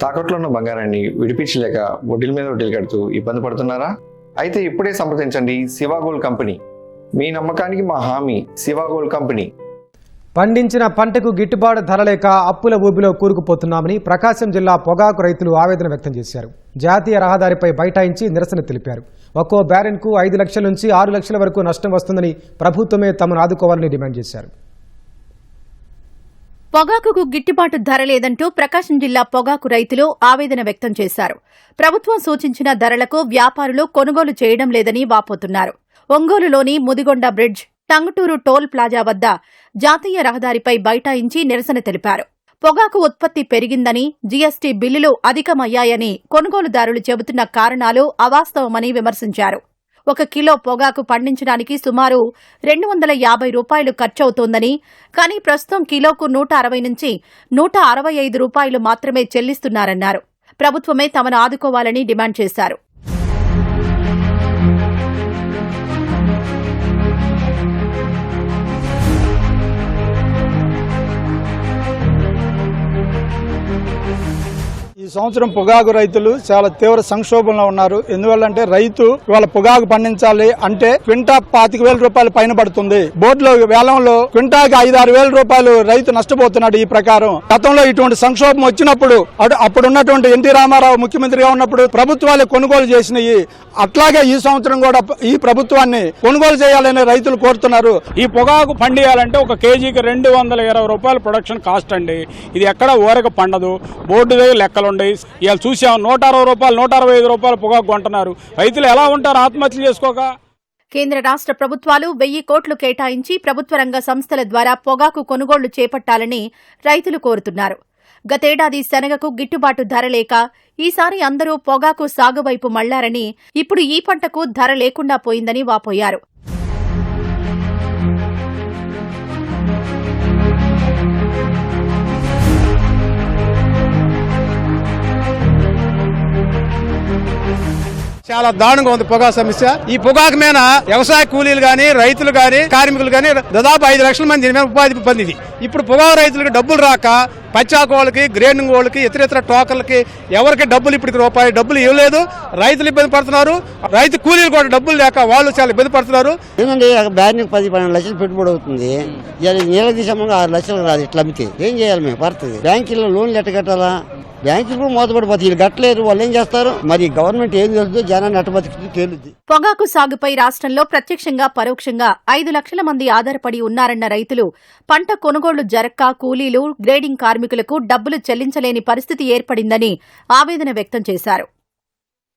తాకట్లో ఉన్న బంగారాన్ని విడిపించలేక వడ్డీల మీద వడ్డీలు కడుతూ ఇబ్బంది పడుతున్నారా? అయితే ఇప్పుడే సంప్రదించండి శివ గోల్డ్ కంపెనీ. మీ నమ్మకానికి మా హామీ శివ గోల్డ్ కంపెనీ. పండించిన పంటకు గిట్టుబాటు ధర లేక అప్పుల ఊబిలో కూరుకుపోతున్నామని ప్రకాశం జిల్లా పొగాకు రైతులు ఆవేదన వ్యక్తం చేశారు. జాతీయ రహదారిపై బైఠాయించి నిరసన తెలిపారు. ఒక్కో బ్యారెన్కు 5 లక్షల నుంచి 6 లక్షల వరకు నష్టం వస్తుందని ప్రభుత్వమే తమను ఆదుకోవాలని డిమాండ్ చేశారు. పొగాకుకు గిట్టుబాటు ధర లేదంటూ ప్రకాశం జిల్లా పొగాకు రైతులు ఆవేదన వ్యక్తం చేశారు. ప్రభుత్వం సూచించిన ధరలకు వ్యాపారులు కొనుగోలు చేయడం లేదని వాపోతున్నారు. ఒంగోలులోని Mudigonda bridge, Tanguturu toll plaza వద్ద జాతీయ రహదారిపై బైఠాయించి నిరసన తెలిపారు. పొగాకు ఉత్పత్తి పెరిగిందని, జీఎస్టీ బిల్లులు అధికమయ్యాయని కొనుగోలుదారులు చెబుతున్న కారణాలు అవాస్తవమని విమర్శించారు. 1 కిలో పొగాకు పండించడానికి సుమారు 250 రూపాయలు ఖర్చవుతోందని, కానీ ప్రస్తుతం కిలోకు 160 నుంచి 165 రూపాయలు మాత్రమే చెల్లిస్తున్నారన్నారు. ప్రభుత్వమే తమను ఆదుకోవాలని డిమాండ్ చేశారు. ఈ సంవత్సరం పొగాకు రైతులు చాలా తీవ్ర సంక్షోభంలో ఉన్నారు. ఎందువల్లంటే రైతు ఇవాళ పొగాకు పండించాలి అంటే క్వింటా 25,000 రూపాయలు పైన పడుతుంది. బోర్డులో వేలంలో క్వింటాకి 5-6 వేల రూపాయలు రైతు నష్టపోతున్నాడు. ఈ ప్రకారం గతంలో ఇటువంటి సంక్షోభం వచ్చినప్పుడు అప్పుడున్నటువంటి ఎన్టీ రామారావు ముఖ్యమంత్రిగా ఉన్నప్పుడు ప్రభుత్వాలే కొనుగోలు చేసినాయి. అట్లాగే ఈ సంవత్సరం కూడా ఈ ప్రభుత్వాన్ని కొనుగోలు చేయాలని రైతులు కోరుతున్నారు. ఈ పొగాకు పండియాలంటే 1 కేజీకి 220 రూపాయలు ప్రొడక్షన్ కాస్ట్ అండి. ఇది ఎక్కడ ఊరక పండదు. బోర్డు దగ్గర లెక్కలుండయి. ఇవాళ చూసాం 160 రూపాయలు 165 రూపాయలు పొగాకు కొంటున్నారు. రైతులు ఎలా ఉంటారు ఆత్మహత్యలు చేసుకోక? కేంద్ర రాష్ట్ర ప్రభుత్వాలు 1000 కోట్లు కేటాయించి ప్రభుత్వ రంగ సంస్థల ద్వారా పొగాకు కొనుగోళ్లు చేపట్టాలని రైతులు కోరుతున్నారు. గతేడాది శనగకు గిట్టుబాటు ధర లేక ఈసారి అందరూ పొగాకు సాగు వైపు మళ్లారని, ఇప్పుడు ఈ పంటకు ధర లేకుండా పోయిందని వాపోయారు. చాలా దారుణంగా ఉంది పొగాకు సమస్య. ఈ పొగాకు మీద వ్యవసాయ కూలీలు గాని, రైతులు గాని, కార్మికులు గాని దాదాపు 5 లక్షల మంది దీని మీద ఉపాధి పొందింది. ఇప్పుడు పొగాకు రైతులకు డబ్బులు రాక పచ్చాకు వాళ్ళకి, గ్రేడింగ్ వాళ్ళకి, ఇతర టోకర్లకి ఎవరికి డబ్బులు ఇప్పటికి రూపాయి డబ్బులు ఇవ్వలేదు. రైతులు ఇబ్బంది పడుతున్నారు. రైతు కూలీలు కూడా డబ్బులు లేక వాళ్ళు చాలా ఇబ్బంది పడుతున్నారు. ఏంటంటే బ్యారెన్కి 10-12 లక్షలు పెట్టుబడి అవుతుంది. నీళ్ళ తీసాము 6 లక్షలు రాదు. ఇట్లా అమ్మితే ఏం చేయాలి? మేము పడుతుంది. బ్యాంకుల్లో లోన్లు ఎట్ట కట్టాలా? బ్యాంకులు కూడా మూతపడిపోతుంది. వీళ్ళు కట్టలేరు. వాళ్ళు ఏం చేస్తారు? మరి గవర్నమెంట్ ఏం తెలుసు? జనాన్ని అట్టబతికి తేలుద్ది. పొగాకు సాగుపై రాష్ట్రంలో ప్రత్యక్షంగా పరోక్షంగా 5 లక్షల మంది ఆధారపడి ఉన్నారన్న రైతులు పంట కొనుగోళ్లు జరక్క కూలీలు, గ్రేడింగ్ కార్మికులకు డబ్బులు చెల్లించలేని పరిస్థితి ఏర్పడిందని ఆవేదన వ్యక్తం చేశారు.